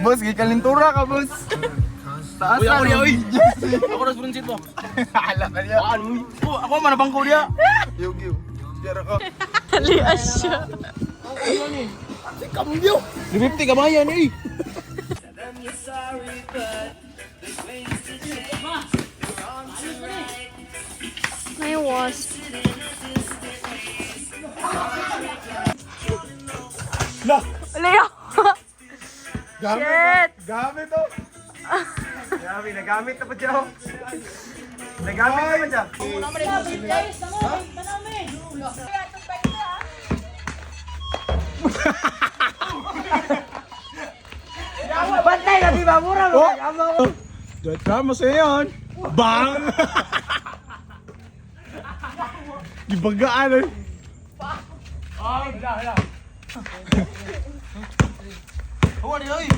boss, gikalintura ka, boss. Taas Uy, ako na, niya, uy. Jesse. Ako na sponsor mo. Hala ka niya. Ako manabang ko niya. Yugi. Pero ko. Alias siya. Si Cambio. 50 kamayan eh. May wasp. Lah, Leo! gamit. Shit! Gamit oh. Grabe, nagamit na pa siya. oh. Nagamit na pa siya. Bantay ka, di ba? Mura mo. Oh! Drama sa yan. Bang! Gibagaan eh. Ako niya, uy.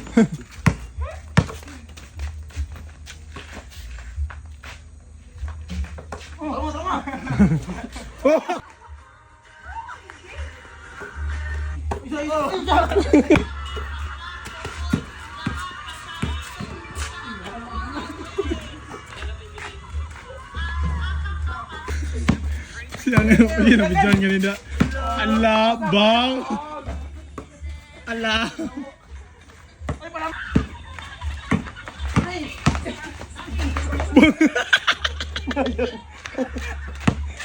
Sama. Yang pinabidyan kanina. Ala, bang! Ala!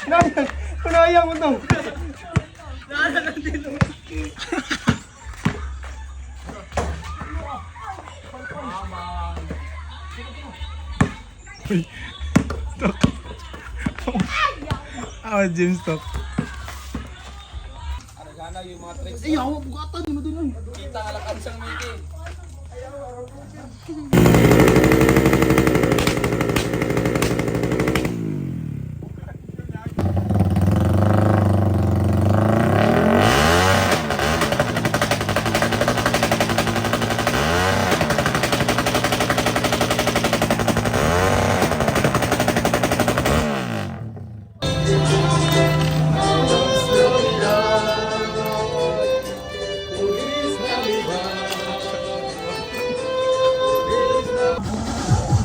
Nayan! Panayang mo to! Uy, stock. Ah, James stock. Eh, ako bugatan mo din. Kita alakan sang Miki.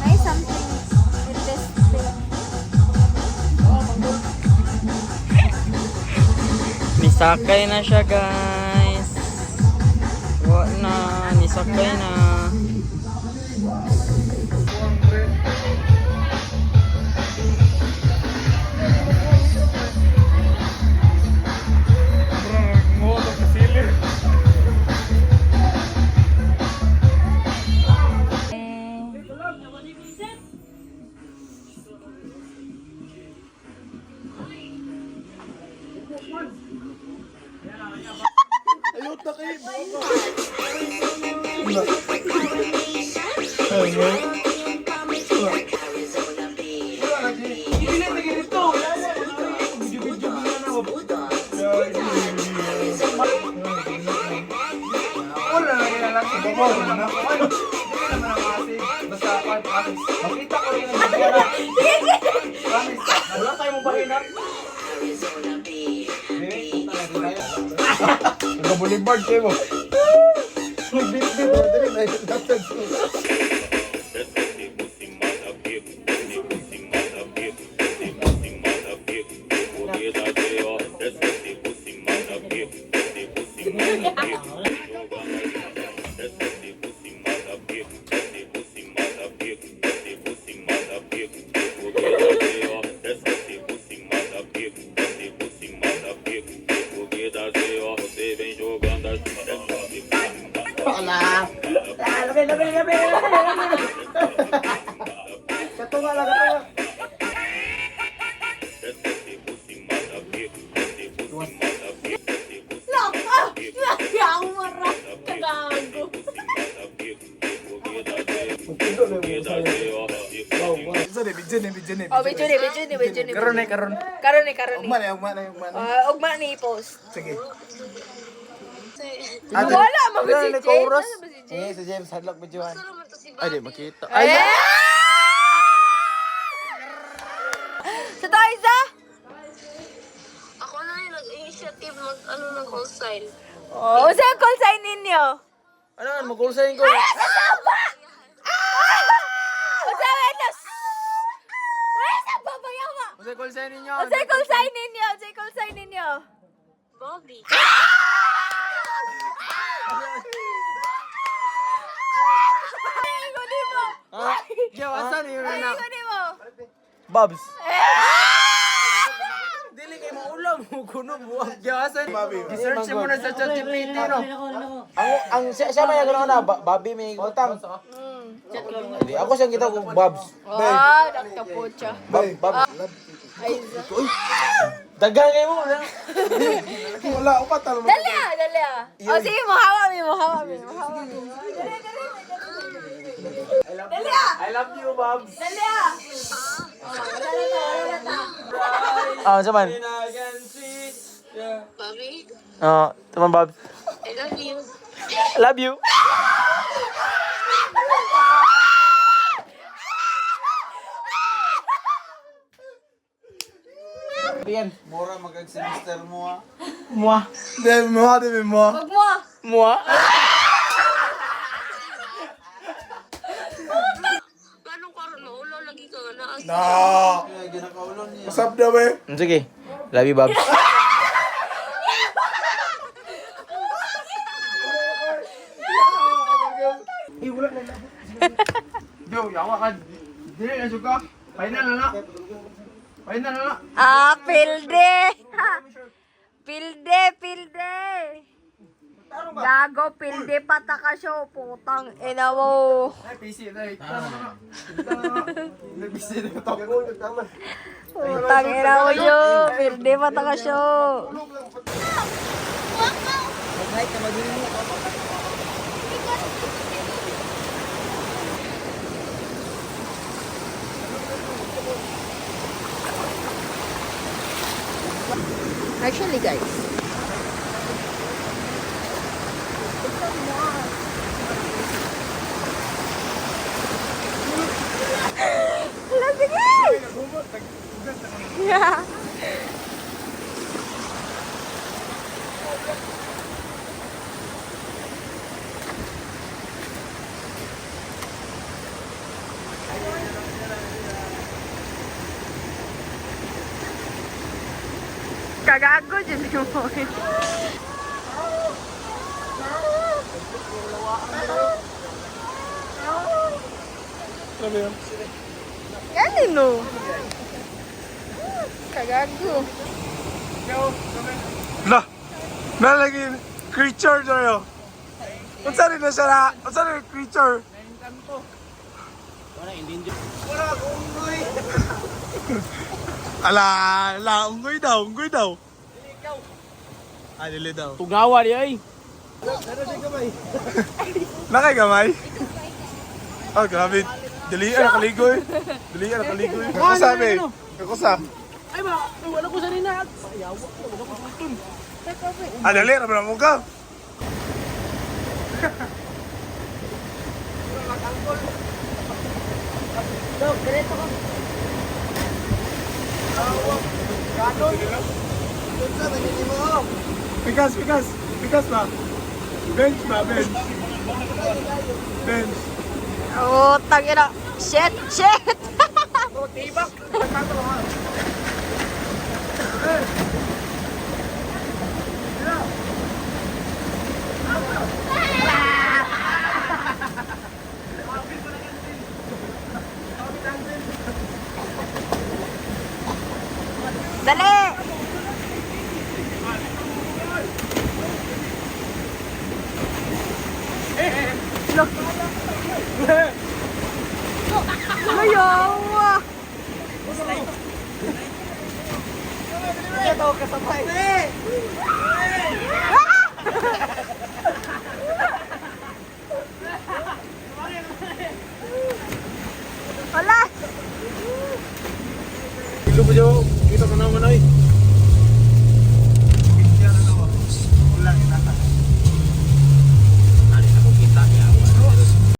May something in this thing. Nisakay na siya, guys. Nisakay na. Wala na kaya lang. Babaw mo na. Ano? Hindi naman ang asin. Basta, promise. Makita ko rin ang magkala. Promise. Wala tayo mong bahinat. Nagka-boulevard kayo mo. Mag-bit-bit. Dali na yun. Katunga lang, katunga. Ako marap. Kagago. Oh, video ni. Karon eh, karon. Karon ni. Ugma na. Ugma ni post. Sige. Wala, mga si James. Oras. Ano ba si James? Si James, hadlock videohan. Ay, di makita. Ay! Sa tayo sa? Ako na yung nag-initiative mag-ano ng call sign. Oh, saan call sign ninyo? Ano, mag-call sign ko. Ay, kasama Unsay call sign ninyo? Unsay call sign ninyo? Unsay call sign ninyo? Bobby. Ay, ko di mo. Gawasan yun Ay, na. ko di mo. Bobs. Dili kay maulam mo kuno buwag gawasan. I-search mo na sa ChatGPT no. Ang siya may gano'n na, Bobby may utang. Di ako siyang kita kong Bobs. Ah, nagtapucha. Bobs. Ay, Dagang kayo mo. Wala, upat talo. dali ah, dali ah. O sige, mahawa mi, mahawa mi, mahawa mi. Dali ah, I love you, Bobs. dali ah. Wala na ta. Ah, saman. I can see. Yeah. Bobby, Ah, saman Bobs. I love you. Love you. Bien. Mura magag-semester mo ha. Mua. Demi mo, demi mo. Wag mo ah. Mua. Ganong karon mo ulo lagi ka nga naa. Na. Usap daw eh. Sige. Love you, Bobs. Yo, yawa ka. Dili na suka. Final na na. Final na na. Ah, pilde. Pilde, pilde. Gago, pilde pataka siya. Putang ina mo. Ay, PC na. Tara na. PC na to. Putang ina mo siya. Pilde pataka siya. Actually, guys. Wala, sige! Yeah. Kagago dyan mo. Yan no. Kagago. La. Nalagi creature tayo. Unsa rin na siya na? Unsa rin creature? Ala, unggoy daw, unggoy daw. Ah, dili daw. Tugawa di ay. Nakay gamay? Oh, grabe. Dili na nakaligo eh. Dili na nakaligo eh. Ako sabi. Ako sabi. Ay ba, wala ko sa rinat. Ah, dali. Rabi na mo ka. Pikas, pikas. Pikas ba? Bench ba? Bench. Bench. Oh, tangina. Shit, shit. Dali. Ayaw. Wala. Ilo pa dyan. Kita ka naman ay.